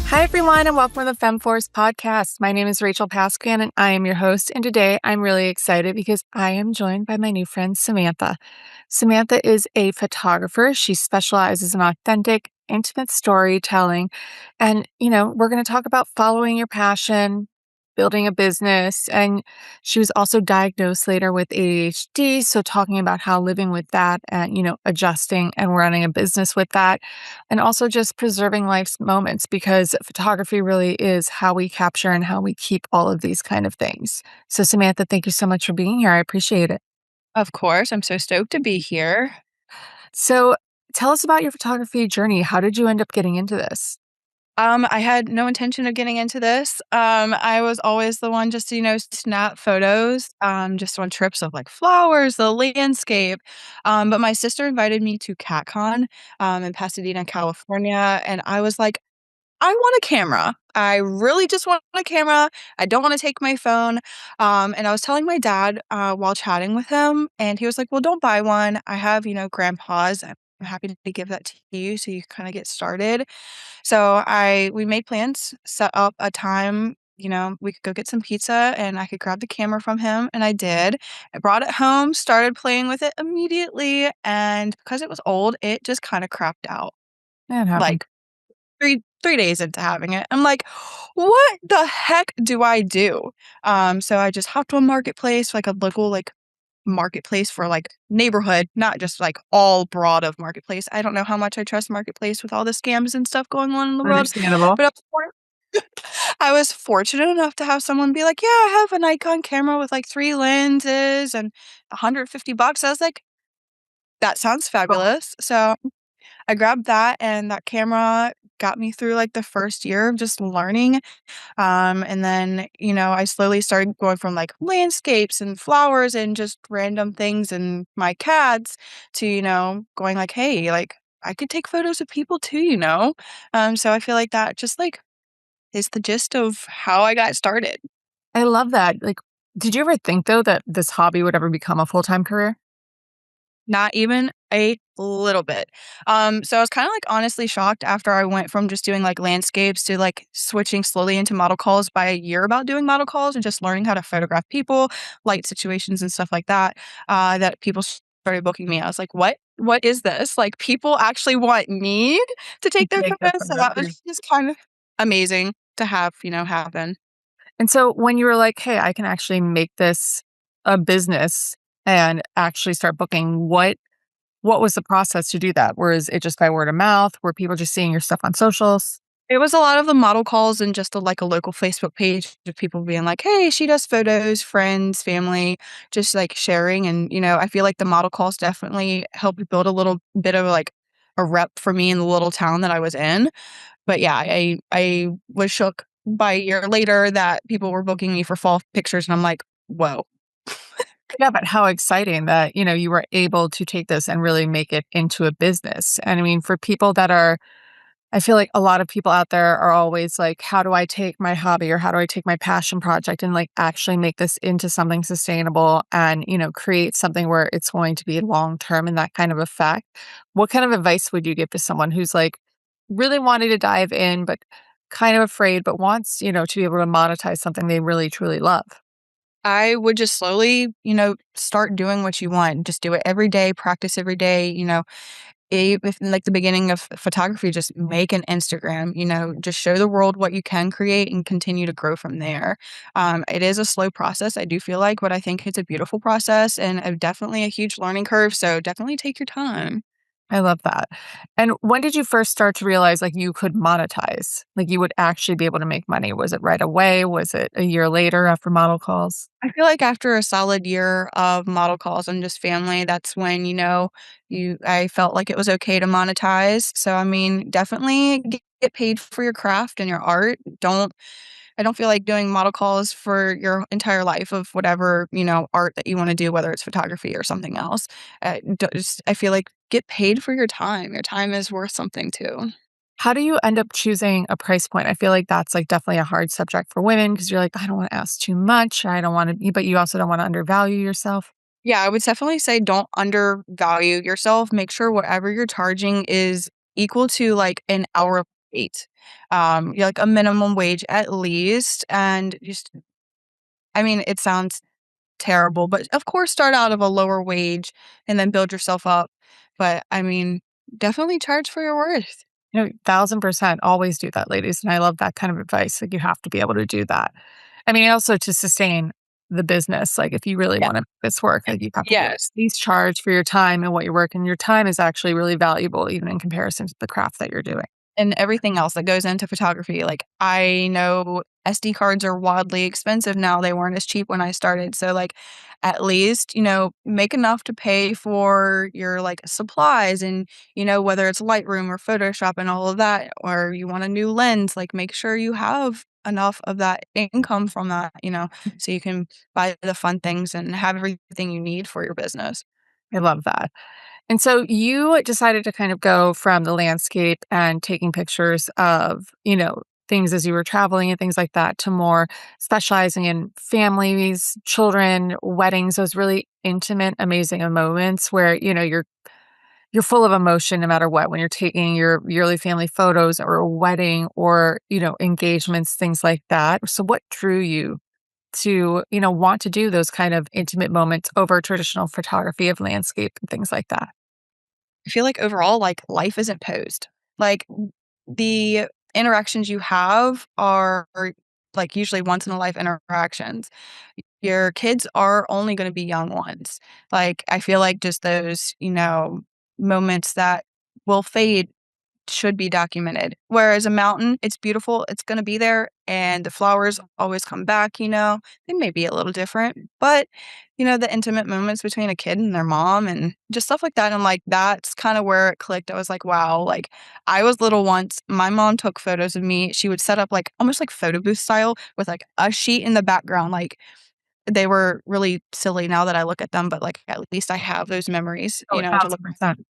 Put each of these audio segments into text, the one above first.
Hi, everyone, and welcome to the Femme Force podcast. My name is Rachael Paskvan, and I am your host. And today I'm really excited because I am joined by my new friend, Samantha. Samantha is a photographer. She specializes in authentic, intimate storytelling. And, we're going to talk about following your passion, building a business. And she was also diagnosed later with ADHD. So, talking about how living with that and, adjusting and running a business with that and also just preserving life's moments because photography really is how we capture and how we keep all of these kind of things. So, Samantha, thank you so much for being here. I appreciate it. Of course, I'm so stoked to be here. So, tell us about your photography journey. How did you end up getting into this? I had no intention of getting into this. I was always the one just to, snap photos, just on trips of like flowers, the landscape. But my sister invited me to CatCon, in Pasadena, California, and I was like, I want a camera. I really just want a camera. I don't want to take my phone. And I was telling my dad while chatting with him, and he was like, "Well, don't buy one. I have, grandpa's. I'm happy to give that to you so you kind of get started." So we made plans, set up a time. We could go get some pizza and I could grab the camera from him. And I did. I brought it home, started playing with it immediately. And because it was old, it just kind of crapped out. That happened. Like 3 days into having it. I'm like, "What the heck do I do?" So I just hopped on Marketplace, like a local, like, marketplace for, like, neighborhood, not just, like, all broad of Marketplace. I don't know how much I trust Marketplace with all the scams and stuff going on in the world, Understandable. but I was fortunate enough to have someone be like, "Yeah, I have a Nikon camera with, like, 3 lenses and $150." I was like, "That sounds fabulous." So I grabbed that, and that camera got me through, like, the first year of just learning, and then, I slowly started going from, like, landscapes and flowers and just random things and my cats to, going like, "Hey, like, I could take photos of people too," you know? So I feel like that just, like, is the gist of how I got started. I love that. Like, did you ever think, though, that this hobby would ever become a full time career? Not even a little bit. So I was kinda, like, honestly shocked after I went from just doing, like, landscapes to, like, switching slowly into model calls by a year about doing model calls and just learning how to photograph people, light situations, and stuff like that, that people started booking me. I was like, "What? What is this?" Like, people actually want me to To take their take the photos, so that was photography. just kind of amazing to have, happen. And so when you were like, "Hey, I can actually make this a business and actually start booking," what was the process to do that? Was it just by word of mouth? Were people just seeing your stuff on socials? It was a lot of the model calls and just a local Facebook page of people being like, "Hey, she does photos, friends, family," just, like, sharing, and, I feel like the model calls definitely helped build a little bit of, like, a rep for me in the little town that I was in, but yeah, I was shook by a year later that people were booking me for fall pictures, and I'm like, "Whoa." Yeah, but how exciting that, you were able to take this and really make it into a business. And I mean, for people that are I feel like a lot of people out there are always like, how do I take my hobby or how do I take my passion project and like actually make this into something sustainable and, create something where it's going to be long term and that kind of effect? What kind of advice would you give to someone who's like really wanting to dive in, but kind of afraid, but wants, to be able to monetize something they really truly love? I would just slowly, start doing what you want. Just do it every day, practice every day, if in, like, the beginning of photography, just make an Instagram, just show the world what you can create and continue to grow from there. It is a slow process, I do feel like, but I think it's a beautiful process and definitely a huge learning curve, so definitely take your time. I love that. And when did you first start to realize like you could monetize? Like you would actually be able to make money? Was it right away? Was it a year later after model calls? I feel like after a solid year of model calls and just family, that's when, I felt like it was okay to monetize. So, I mean, definitely get paid for your craft and your art. I don't feel like doing model calls for your entire life of whatever, art that you want to do, whether it's photography or something else. I feel like get paid for your time. Your time is worth something too. How do you end up choosing a price point? I feel like that's like definitely a hard subject for women because you're like, I don't want to ask too much. I don't want to, but you also don't want to undervalue yourself. Yeah, I would definitely say don't undervalue yourself. Make sure whatever you're charging is equal to like an hour 8. Yeah, like a minimum wage at least, and just I mean, it sounds terrible, but of course, start out of a lower wage and then build yourself up. But I mean, definitely charge for your worth. 1,000% always do that, ladies, and I love that kind of advice, like, you have to be able to do that. I mean, also to sustain the business, like, if you really Yeah. wanna make this work, like, you have to be able to Yes. at least charge for your time and what you're working. Your time is actually really valuable even in comparison to the craft that you're doing. And everything else that goes into photography. Like, I know SD cards are wildly expensive now, they weren't as cheap when I started, so, like, at least, make enough to pay for your, like, supplies and, whether it's Lightroom or Photoshop and all of that, or you want a new lens, like, make sure you have enough of that income from that, so you can buy the fun things and have everything you need for your business. I love that. And so you decided to kind of go from the landscape and taking pictures of, things as you were traveling and things like that to more specializing in families, children, weddings, those really intimate, amazing moments where, you're full of emotion no matter what when you're taking your yearly family photos or a wedding or, engagements, things like that. So what drew you to, want to do those kind of intimate moments over traditional photography of landscape and things like that? I feel like overall, like, life isn't posed. Like, the interactions you have are, like, usually once in a life interactions. Your kids are only gonna be young ones. Like, I feel like just those, moments that will fade should be documented. Whereas a mountain, it's beautiful, it's gonna be there, and the flowers always come back, They may be a little different, but, the intimate moments between a kid and their mom and just stuff like that, I'm like, that's kinda where it clicked. I was like, "Wow," like, I was little once, my mom took photos of me, she would set up, like, almost like photo booth style with, like, a sheet in the background, like, they were really silly now that I look at them, but, like, at least I have those memories, Oh, to look. 1,000%.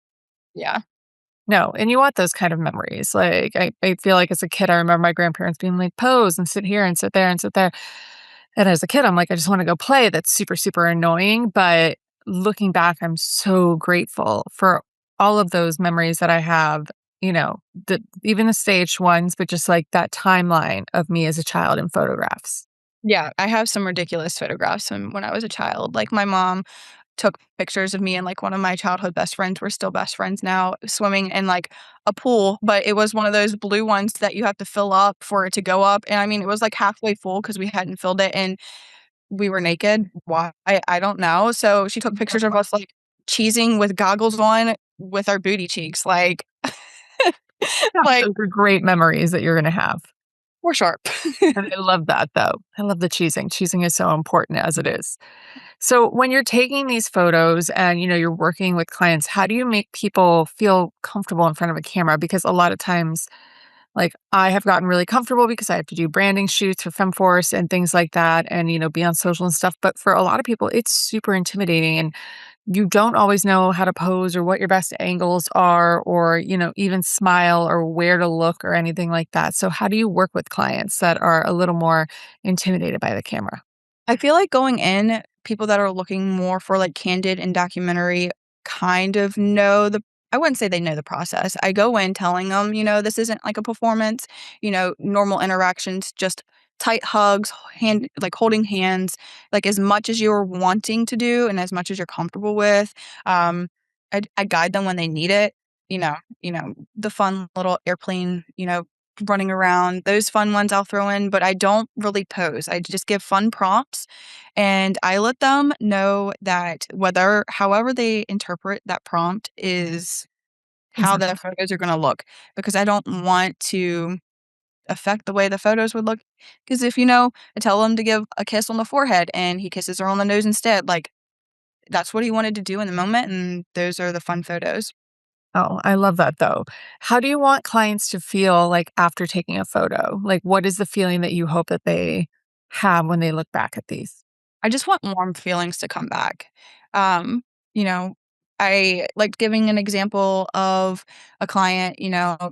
Yeah. No, and you want those kind of memories. Like, I feel like as a kid, I remember my grandparents being like, "Pose and sit here and sit there and sit there." And as a kid, I'm like, "I just wanna go play." That's super, super annoying, but looking back, I'm so grateful for all of those memories that I have, even the staged ones, but just, like, that timeline of me as a child in photographs. Yeah, I have some ridiculous photographs from when I was a child. Like, my mom took pictures of me and, like, one of my childhood best friends, we're still best friends now, swimming in, like, a pool, but it was one of those blue ones that you have to fill up for it to go up, and I mean, it was, like, halfway full because we hadn't filled it, and we were naked. Why? I don't know. So she took pictures of us, like, cheesing with goggles on with our booty cheeks, like Yeah, like, those are great memories that you're gonna have. we're sharp. And I love that, though. I love the cheesing. Cheesing is so important as it is. So when you're taking these photos and, you're working with clients, how do you make people feel comfortable in front of a camera? Because a lot of times, like, I have gotten really comfortable because I have to do branding shoots for Femme Force and things like that and, be on social and stuff. But for a lot of people, it's super intimidating and you don't always know how to pose or what your best angles are or, even smile or where to look or anything like that. So how do you work with clients that are a little more intimidated by the camera? I feel like going in, people that are looking more for, like, candid and documentary kind of know the I wouldn't say they know the process. I go in telling them, "This isn't like a performance," normal interactions, just tight hugs, hand like, holding hands, like, as much as you're wanting to do and as much as you're comfortable with. Um, I guide them when they need it, the fun little airplane, running around, those fun ones I'll throw in, but I don't really pose. I just give fun prompts, and I let them know that however they interpret that prompt is how Exactly. their photos are gonna look, because I don't want to affect the way the photos would look. Because if, I tell him to give a kiss on the forehead and he kisses her on the nose instead, like, that's what he wanted to do in the moment, and those are the fun photos. Oh, I love that though. How do you want clients to feel like after taking a photo? Like, what is the feeling that you hope that they have when they look back at these? I just want warm feelings to come back. Um, you know, I like giving an example of a client,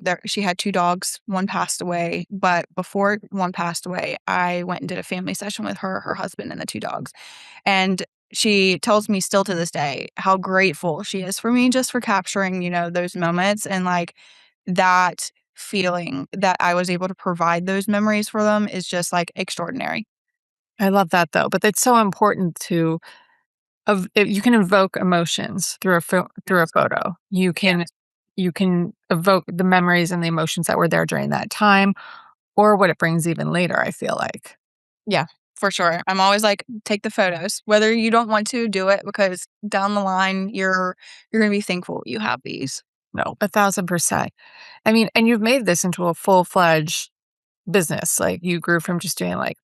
there she had 2 dogs, one passed away, but before one passed away, I went and did a family session with her, her husband, and the 2 dogs. And she tells me still to this day how grateful she is for me just for capturing, those moments and like that feeling that I was able to provide those memories for them is just, like, extraordinary. I love that though, but it's so important to you can evoke emotions through through a Yes. photo. Yes. You can evoke the memories and the emotions that were there during that time or what it brings even later, I feel like. Yeah, for sure. I'm always like, "Take the photos." Whether you don't want to, do it because down the line, you're gonna be thankful you have these. No, 1,000%. I mean, and you've made this into a full-fledged business. Like you grew from just doing like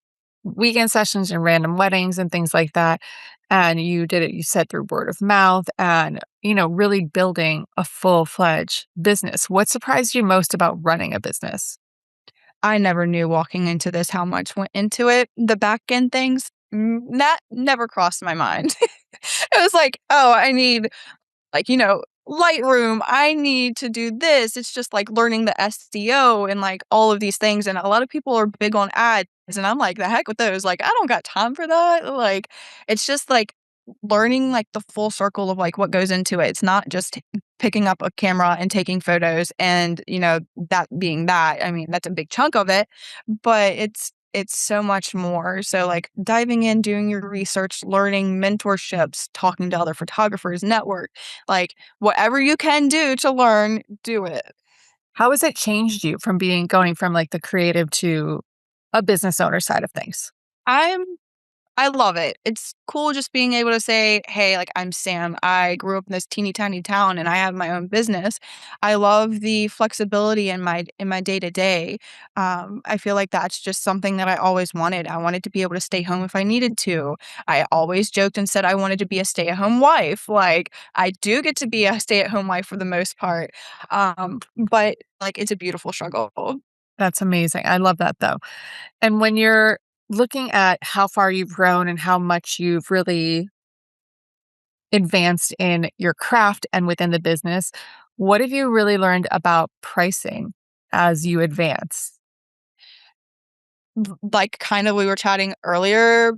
weekend sessions and random weddings and things like that. And you did it, you said through word of mouth and, really building a full-fledged business. What surprised you most about running a business? I never knew walking into this how much went into it. The back end things, that never crossed my mind. It was like, "Oh, I need like, Lightroom, I need to do this." It's just like learning the SEO and like all of these things. And a lot of people are big on ads. And I'm like, the heck with those. Like, I don't got time for that. Like, it's just like learning like the full circle of like what goes into it. It's not just picking up a camera and taking photos and, that being that. I mean, that's a big chunk of it, but it's so much more. So like diving in, doing your research, learning mentorships, talking to other photographers, network, like whatever you can do to learn, do it. How has it changed you from going from like the creative to a business owner side of things? I'm I love it. It's cool just being able to say, "Hey, like, I'm Sam. I grew up in this teeny tiny town and I have my own business." I love the flexibility in my day-to-day. I feel like that's just something that I always wanted. I wanted to be able to stay home if I needed to. I always joked and said I wanted to be a stay-at-home wife. Like, I do get to be a stay-at-home wife for the most part. But, like, it's a beautiful struggle. That's amazing. I love that though. And when you're looking at how far you've grown and how much you've really advanced in your craft and within the business, what have you really learned about pricing as you advance? Like, kind of we were chatting earlier,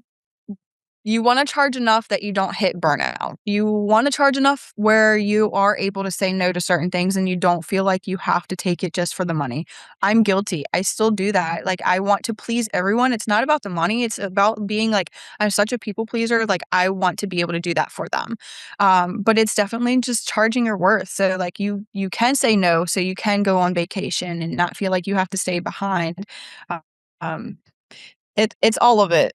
you wanna charge enough that you don't hit burnout. You wanna charge enough where you are able to say no to certain things and you don't feel like you have to take it just for the money. I'm guilty. I still do that. Like, I want to please everyone. It's not about the money. It's about being like, I'm such a people pleaser. Like, I want to be able to do that for them. But it's definitely just charging your worth. So, like, you can say no, so you can go on vacation and not feel like you have to stay behind. Uh, um, it's all of it.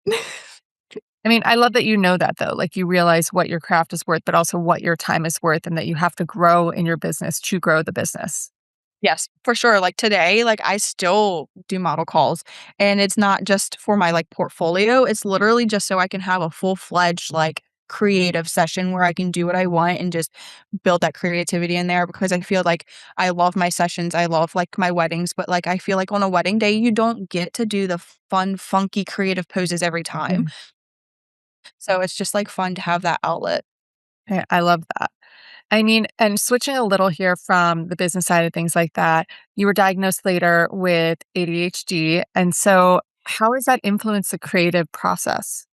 I mean, I love that you know that though. Like you realize what your craft is worth, but also what your time is worth, and that you have to grow in your business to grow the business. Yes, for sure. Like today, like I still do model calls and it's not just for my like portfolio. It's literally just so I can have a full-fledged like creative session where I can do what I want and just build that creativity in there because I feel like I love my sessions. I love like my weddings, but like I feel like on a wedding day, you don't get to do the fun, funky, creative poses every time. Yeah. So it's just like fun to have that outlet. I love that. I mean, and switching a little here from the business side of things like that, you were diagnosed later with ADHD. And so, how has that influenced the creative process?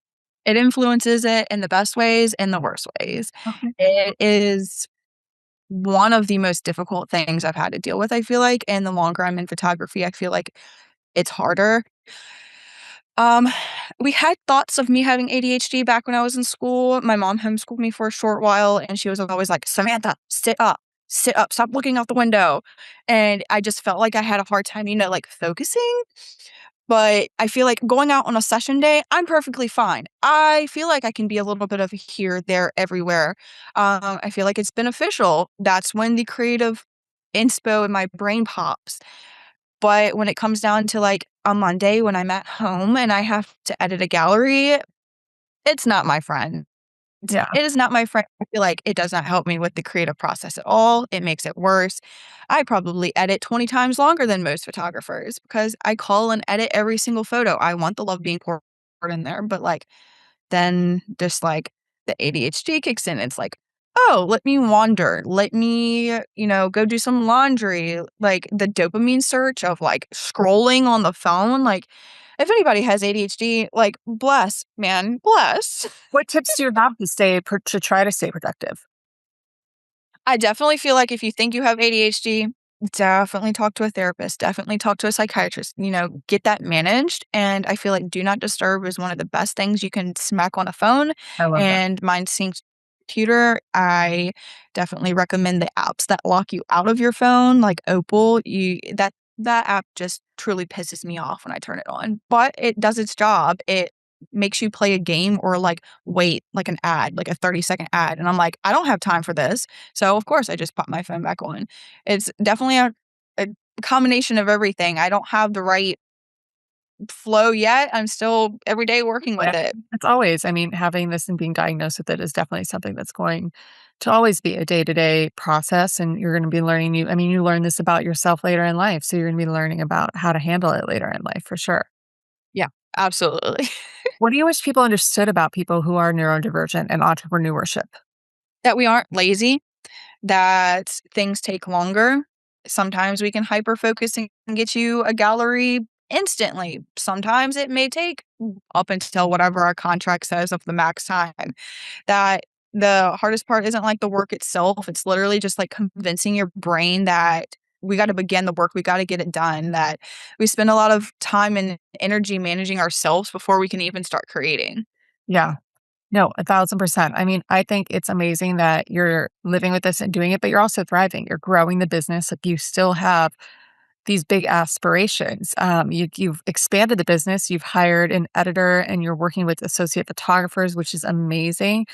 It influences it in the best ways and the worst ways. Okay. It is one of the most difficult things I've had to deal with, I feel like, and the longer I'm in photography, I feel like it's harder. Um, we had thoughts of me having ADHD back when I was in school. My mom homeschooled me for a short while, and she was always like, "Samantha, sit up, stop looking out the window." And I just felt like I had a hard time, like focusing. But I feel like going out on a session day, I'm perfectly fine. I feel like I can be a little bit of a here, there, everywhere. I feel like it's beneficial. That's when the creative inspo in my brain pops. But when it comes down to like a Monday when I'm at home and I have to edit a gallery, it's not my friend. Yeah. It is not my friend. I feel like it does not help me with the creative process at all. It makes it worse. I probably edit 20 times longer than most photographers because I call and edit every single photo. I want the love being poured in there, but like then just like the ADHD kicks in. It's like, oh, let me wander. Let me, go do some laundry. Like the dopamine search of like scrolling on the phone. Like if anybody has ADHD, like bless, man, bless. What tips do you have to to try to stay productive? I definitely feel like if you think you have ADHD, Definitely talk to a therapist, definitely talk to a psychiatrist, get that managed, and I feel like do not disturb is one of the best things you can smack on a phone, I love that. and mine syncs computer. I definitely recommend the apps that lock you out of your phone, like Opal. That app just truly pisses me off when I turn it on, but it does its job. It makes you play a game or, like, wait, like, an ad, like a 30-second ad, and I'm like, "I don't have time for this." So, of course, I just pop my phone back on. It's definitely a combination of everything. I don't have the right flow yet. I'm still every day working with Yeah. it. It's always, I mean, having this and being diagnosed with it is definitely something that's going to always be a day-to-day process, and you're gonna be learning new I mean, you learn this about yourself later in life, so you're gonna be learning about how to handle it later in life for sure. Yeah, absolutely. What do you wish people understood about people who are neurodivergent and entrepreneurship? That we aren't lazy, that things take longer. Sometimes we can hyper focus and get you a gallery instantly. Sometimes it may take up until whatever our contract says of the max time. That the hardest part isn't like the work itself. It's literally just like convincing your brain that we got to begin the work, we got to get it done, that we spend a lot of time and energy managing ourselves before we can even start creating. Yeah. No, 1,000%. I mean, I think it's amazing that you're living with this and doing it, but you're also thriving. You're growing the business. Like you still have these big aspirations. You've expanded the business. You've hired an editor, and you're working with associate photographers, which is amazing.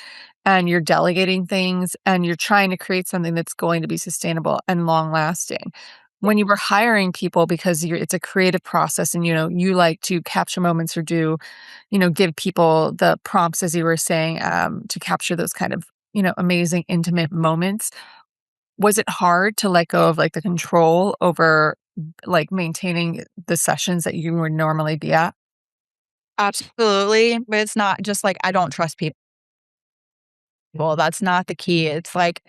And you're delegating things, and you're trying to create something that's going to be sustainable and long lasting. Yeah. When you were hiring people, because it's a creative process, and you like to capture moments or give people the prompts, as you were saying, to capture those kind of, amazing, intimate moments. Was it hard to let go of, like, the control over, like, maintaining the sessions that you would normally be at? Absolutely. But it's not just like I don't trust people. That's not the key. It's like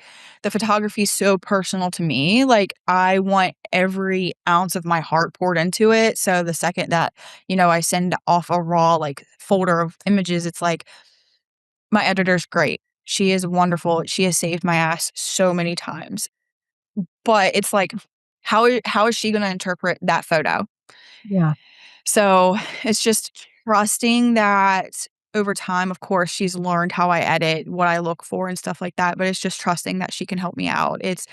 the photography is so personal to me. Like I want every ounce of my heart poured into it. So the second that, I send off a raw like folder of images, it's like my editor's great. She is wonderful. She has saved my ass so many times. But it's like, how is she going to interpret that photo? Yeah. So it's just trusting that over time, of course, she's learned how I edit, what I look for, and stuff like that. But it's just trusting that she can help me out. It's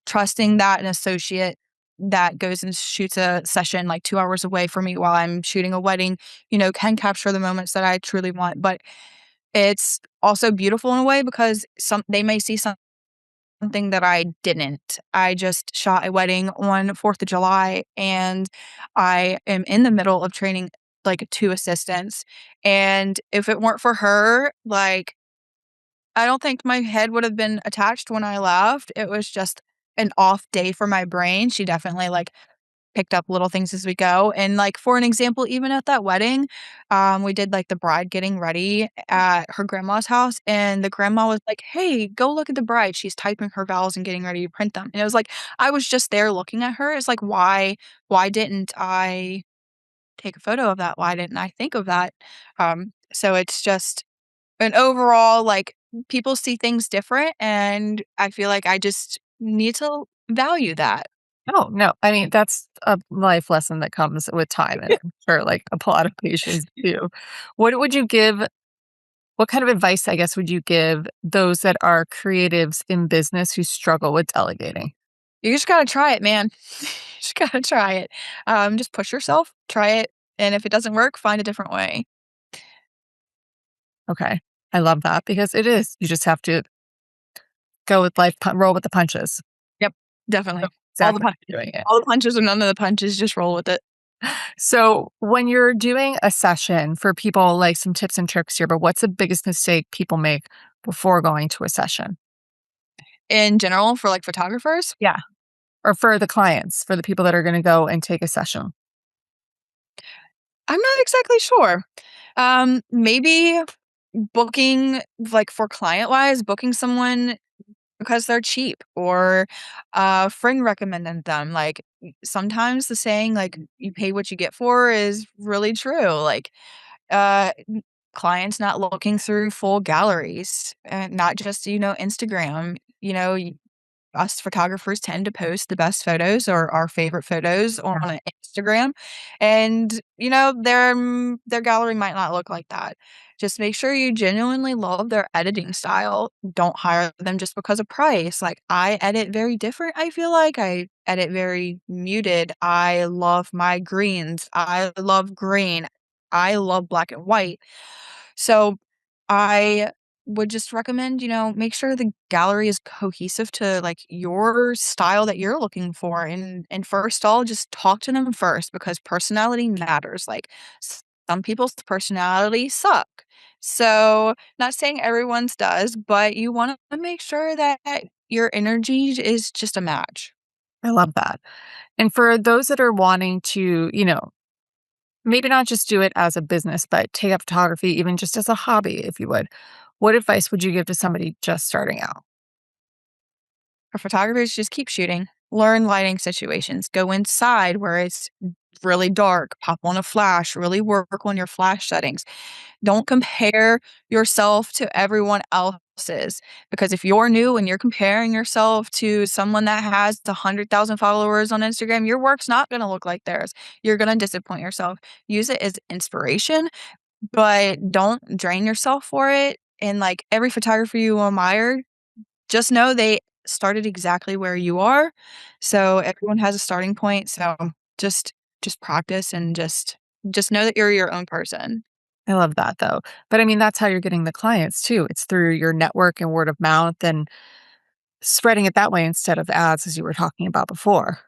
trusting that an associate that goes and shoots a session like 2 hours away from me while I'm shooting a wedding, can capture the moments that I truly want. But it's also beautiful in a way because they may see something that I didn't. I just shot a wedding on 4th of July, and I am in the middle of training, like, 2 assistants, and if it weren't for her, like, I don't think my head would have been attached when I left. It was just an off day for my brain. She definitely, like, picked up little things as we go. And like for an example, even at that wedding, we did like the bride getting ready at her grandma's house, and the grandma was like, "Hey, go look at the bride. She's typing her vows and getting ready to print them." And it was like I was just there looking at her. It's like why didn't I take a photo of that? Why didn't I think of that? So it's just an overall like people see things different, and I feel like I just need to value that. Oh, no. I mean, that's a life lesson that comes with time, and I'm sure, like, a lot of patience too. What would you give what kind of advice, I guess, would you give those that are creatives in business who struggle with delegating? You just gotta try it, man. You just gotta try it. Just push yourself, try it, and if it doesn't work, find a different way. Okay. I love that because it is. You just have to go with life, roll with the punches. Yep, definitely. All the Exactly pun how you're doing it. all the punches or none of the punches, just roll with it. So, when you're doing a session for people, like some tips and tricks here, but what's the biggest mistake people make before going to a session? In general, for, like, photographers, Yeah. Or for the clients, for the people that are going to go and take a session. I'm not exactly sure. Maybe booking, like, for client-wise, booking someone because they're cheap or a friend recommended them. Like, sometimes the saying, like, "You pay what you get for" is really true. Like, clients not looking through full galleries and not just, Instagram, us photographers tend to post the best photos or our favorite photos on Yeah. Instagram. And, their gallery might not look like that. Just make sure you genuinely love their editing style. Don't hire them just because of price. Like, I edit very different, I feel like. I edit very muted. I love my greens. I love green. I love black and white. So I would just recommend, make sure the gallery is cohesive to like your style that you're looking for. And first all, just talk to them first because personality matters. Like some people's personality suck. So not saying everyone's does, but you want to make sure that your energy is just a match. I love that. And for those that are wanting to, maybe not just do it as a business, but take up photography even just as a hobby, if you would, what advice would you give to somebody just starting out? For photographers, just keep shooting. Learn lighting situations. Go inside where it's really dark. Pop on a flash. Really work on your flash settings. Don't compare yourself to everyone else's because if you're new and you're comparing yourself to someone that has 100,000 followers on Instagram, your work's not going to look like theirs. You're going to disappoint yourself. Use it as inspiration, but don't drain yourself for it. And like every photographer you admire, just know they started exactly where you are. So everyone has a starting point. So just just practice and just know that you're your own person. I love that though. But I mean, that's how you're getting the clients too. It's through your network and word of mouth and spreading it that way instead of ads, as you were talking about before,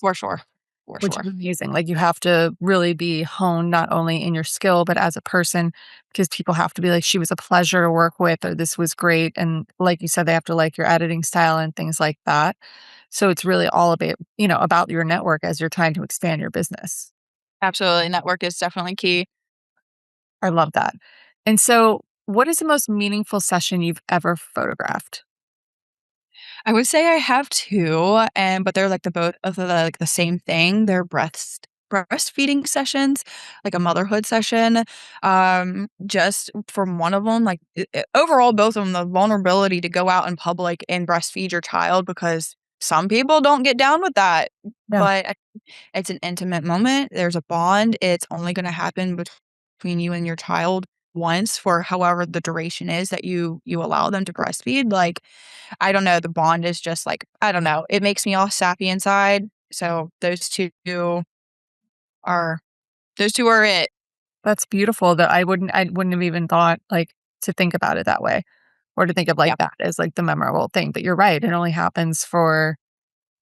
For sure. For which sure. is amazing. Like you have to really be honed not only in your skill, but as a person, because people have to be like, she was a pleasure to work with, or this was great. And like you said, they have to like your editing style and things like that. So it's really all about, about your network as you're trying to expand your business. Absolutely. Network is definitely key. I love that. And so, what is the most meaningful session you've ever photographed? I would say I have 2, and but they're like the both of the same thing. They're breastfeeding sessions, like a motherhood session. Just from one of them, like overall, both of them, the vulnerability to go out in public and breastfeed your child because some people don't get down with that. Yeah. But it's an intimate moment. There's a bond. It's only going to happen between you and your child once for however the duration is that you allow them to breastfeed. Like I don't know, the bond is just like, I don't know, it makes me all sappy inside. So are those 2 are it. That's beautiful that I wouldn't have even thought, like, to think about it that way or to think of, Yeah, like, that as, like, the memorable thing, but you're right, it only happens for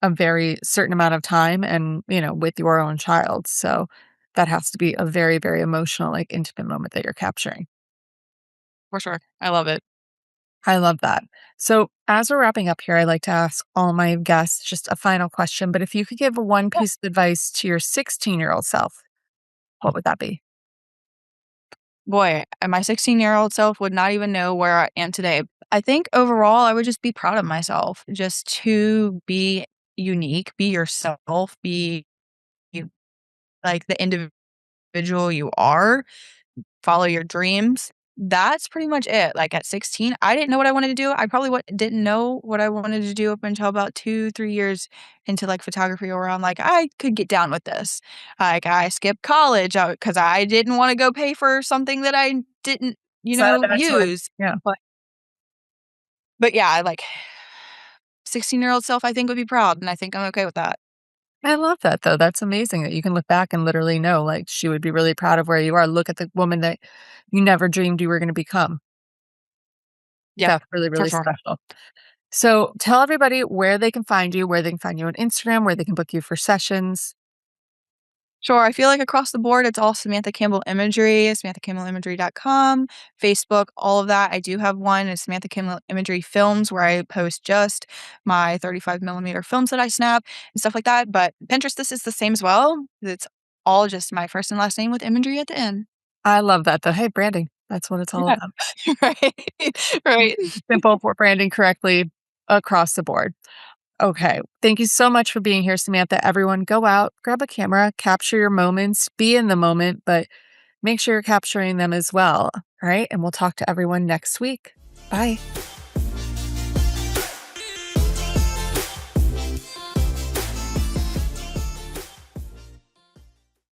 a very certain amount of time and, with your own child, so that has to be a very, very emotional, like, intimate moment that you're capturing. for sure. I love it. I love that. So, as we're wrapping up here, I like to ask all my guests just a final question, but if you could give one Yeah. piece of advice to your 16-year-old self, what would that be? Boy, and my 16-year-old self would not even know where I am today. I think overall, I would just be proud of myself just to be unique, be yourself, be you like the individual you are. Follow your dreams. That's pretty much it. Like, at 16, I didn't know what I wanted to do. I probably didn't know what I wanted to do up until about 2, 3 years into, like, photography where I'm like, "I could get down with this." Like, I skipped college because I didn't wanna go pay for something that I didn't, Is that a bad choice? use. Yeah. But but yeah, like, 16-year-old self, I think, would be proud, and I think I'm okay with that. I love that though. That's amazing that you can look back and literally know, like, she would be really proud of where you are. Look at the woman that you never dreamed you were gonna become. Yeah, That's really, for really sure. special. So tell everybody where they can find you, where they can find you on Instagram, where they can book you for sessions. Sure. I feel like across the board, it's all Samantha Campbell Imagery, SamanthaCampbellImagery.com, Facebook, all of that. I do have one, it's Samantha Campbell Imagery Films, where I post just my 35 millimeter films that I snap and stuff like that. But Pinterest, this is the same as well. It's all just my first and last name with imagery at the end. I love that though. Hey, branding. That's what it's all Yeah. about. Right. Right. Simple for branding correctly across the board. Okay. Thank you so much for being here, Samantha. Everyone, go out, grab a camera, capture your moments, be in the moment, but make sure you're capturing them as well. All right. And we'll talk to everyone next week. Bye.